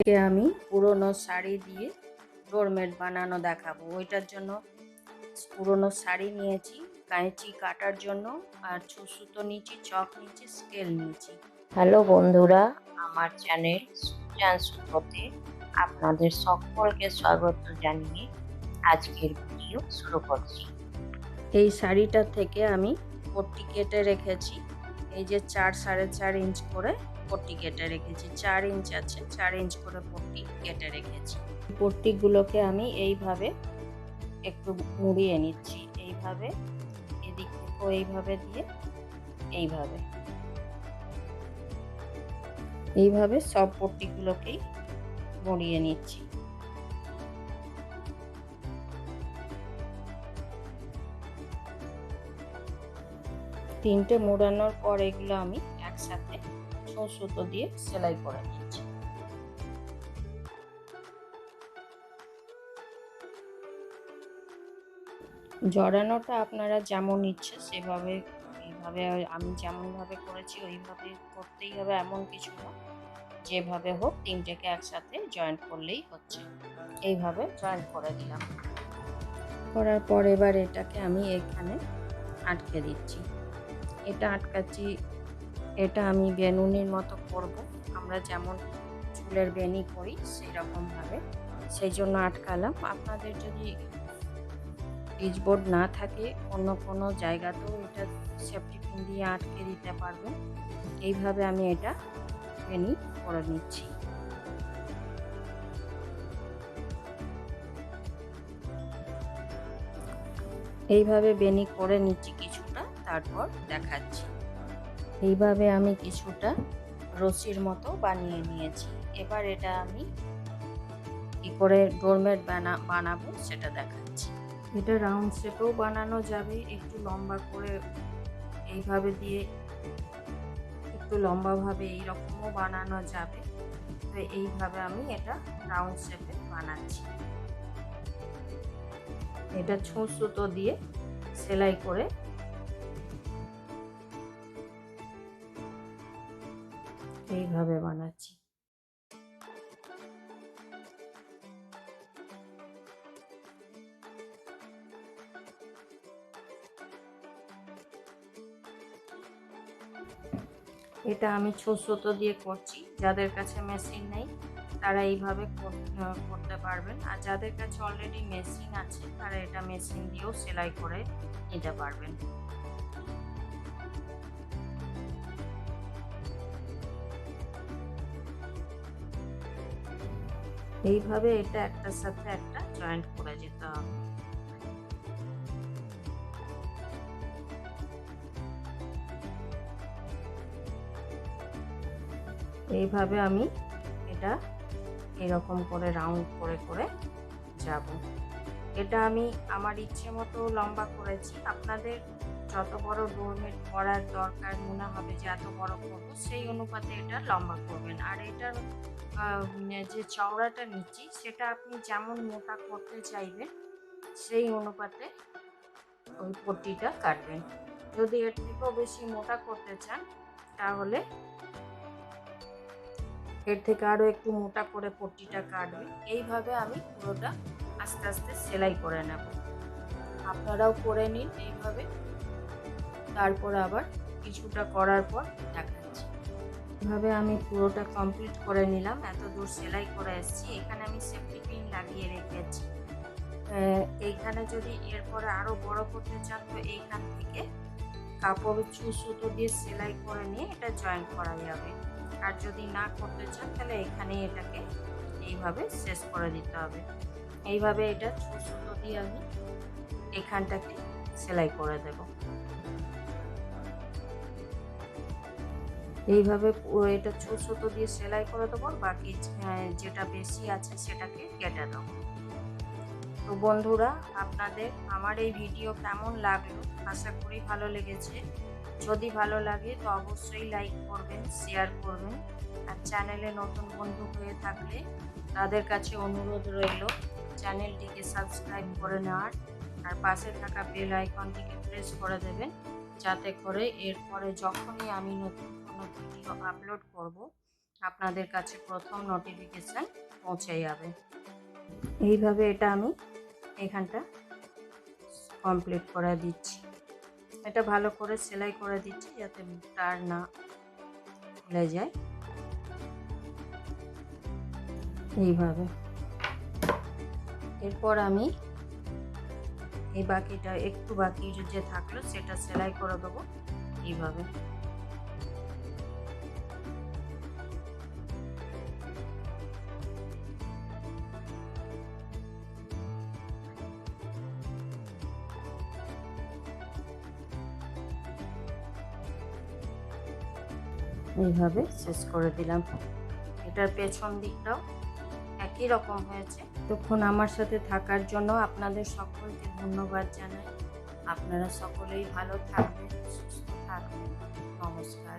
আজকে আমি পুরনো শাড়ি দিয়ে ডোরমেট বানানো দেখাবো। ওইটার জন্য পুরনো শাড়ি নিয়েছি, কাঁচি কাটার জন্য, আর সুতো নিয়েছি, চক নিয়েছি, স্কেল নিয়েছি। হ্যালো বন্ধুরা, আমার চ্যানেল সুচ&Sutoতে আপনাদের সকলকে স্বাগত জানিয়ে আজকের ভিডিও শুরু করছি। এই শাড়িটা থেকে আমি পট্টি কেটে রেখেছি। এই যে 4 4.5 ইঞ্চ করে পট্টি কেটে রেখেছি। 4 ইঞ্চ আছে, 4 ইঞ্চ করে পট্টি কেটে রেখেছি। পট্টিগুলোকে আমি এইভাবে একটু মুড়িয়ে নিচ্ছি, এইভাবে এদিক থেকে এইভাবে দিয়ে এইভাবে সব পট্টিগুলোকেই মুড়িয়ে নিচ্ছি। তিনটে মোড়ানোর পর এগুলো আমি একসাথে সুতো দিয়ে সেলাই করে নিচ্ছি। জড়ানোটা আপনারা যেমন ইচ্ছে সেভাবে, এইভাবে আমি যেমনভাবে করেছি ওইভাবে করতেই হবে এমন কিছু না, যেভাবে হোক তিনটেকে একসাথে জয়েন্ট করলেই হচ্ছে। এইভাবে জয়েন্ট করে দিলাম। করার পর এবার এটাকে আমি এখানে আটকে দিচ্ছি। এটা আটকাচ্ছি, এটা আমি বেনুনির মতো করব, আমরা যেমন চুলের বেনি করি সেই রকমভাবে, সেই জন্য আটকালাম। আপনাদের যদি পিচবোর্ড না থাকে অন্য কোনো জায়গাতেও এটা সেফটি পিন দিয়ে আটকে দিতে পারবেন। এইভাবে আমি এটা বেনি করে নিচ্ছি। এইভাবে বেনি করে নিচ্ছি কিছুটা, তারপর দেখাচ্ছি। এইভাবে আমি কিছুটা রশির মতো বানিয়ে নিয়েছি। এবার এটা আমি কি করে ডোরমেট বানাবো সেটা দেখাচ্ছি। এটা রাউন্ড শেপেও বানানো যাবে, একটু লম্বা করে এইভাবে দিয়ে একটু লম্বাভাবে এইরকমও বানানো যাবে। তো এইভাবে আমি এটা রাউন্ড শেপে বানাচ্ছি। এটা সুতো দিয়ে সেলাই করে এইভাবে বানাচ্ছি। এটা আমি সুতো দিয়ে করছি। যাদের কাছে মেশিন নেই তারা এইভাবে করতে পারবেন, আর যাদের কাছে অলরেডি মেশিন আছে তারা এটা মেশিন দিয়েও সেলাই করে নিতে পারবেন। এইভাবে এটা একটার সাথে একটা জয়েন্ট করে যেতে হবে। এইভাবে আমি এটা এরকম করে রাউন্ড করে করে যাব। এটা আমি আমার ইচ্ছে মতো লম্বা করেছি। আপনাদের যত বড় ডোরমেট করার দরকার মনে হবে যে এত বড় করবো, সেই অনুপাতে এটা লম্বা করবেন। আর এটার যে চওড়াটা নিচ্ছি সেটা আপনি যেমন মোটা করতে চাইবেন সেই অনুপাতে ওই পট্টিটা কাটবেন। যদি এর থেকেও বেশি মোটা করতে চান তাহলে এর থেকে আরও একটু মোটা করে পট্টিটা কাটবেন। এইভাবে আমি পুরোটা আস্তে আস্তে সেলাই করে নেব। আপনারাও করে নিন এইভাবে। তারপর আবার কিছুটা করার পর দেখাচ্ছি। এভাবে আমি পুরোটা কমপ্লিট করে নিলাম। এত দূর সেলাই করে এসেছি। এখানে আমি সেফটি পিন লাগিয়ে রেখেছি। এইখানে যদি এরপরে আরও বড় করতে চান তো এইখান থেকে কাপড় সুতো দিয়ে সেলাই করে নিয়ে এটা জয়েন করা যাবে। আর যদি না করতে চান তাহলে এখানে এটাকে এইভাবে শেষ করে দিতে হবে। এইভাবে এটা সুতো দিয়ে আমি এখানটাকে সেলাই করে দেব। এইভাবে এটা সুতো দিয়ে সেলাই করে দেবো, বাকি যেটা বেশি আছে সেটাকে কেটে দেবো। তো বন্ধুরা, আপনাদের আমার এই ভিডিও কেমন লাগলো? আশা করি ভালো লেগেছে। যদি ভালো লাগে তো অবশ্যই লাইক করবেন, শেয়ার করবেন। আর চ্যানেলে নতুন বন্ধু হয়ে থাকলে তাদের কাছে অনুরোধ রইল চ্যানেলটিকে সাবস্ক্রাইব করে নেওয়ার, আর পাশে থাকা বেল আইকনটিকে প্রেস করে দেবেন, যাতে করে এরপরে যখনই আমি নতুন কোনো ভিডিও আপলোড করব আপনাদের কাছে প্রথম নোটিফিকেশান পৌঁছে যাবে। এইভাবে এটা আমি এখানটা কমপ্লিট করে দিচ্ছি। এটা ভালো করে সেলাই করে দিচ্ছি যাতে তার না খুলে যায়। এইভাবে এরপর আমি এই বাকিটা একটু বাকি যে থাকলো সেটা সেলাই করে দেবো এইভাবে। এইভাবে শেষ করে দিলাম। এটার পেছন দিকটাও একই রকম হয়েছে। তখন আমার সাথে থাকার জন্য আপনাদের সকলকে ধন্যবাদ জানাই। আপনারা সকলেই ভালো থাকবেন, সুস্থ থাকবেন। নমস্কার।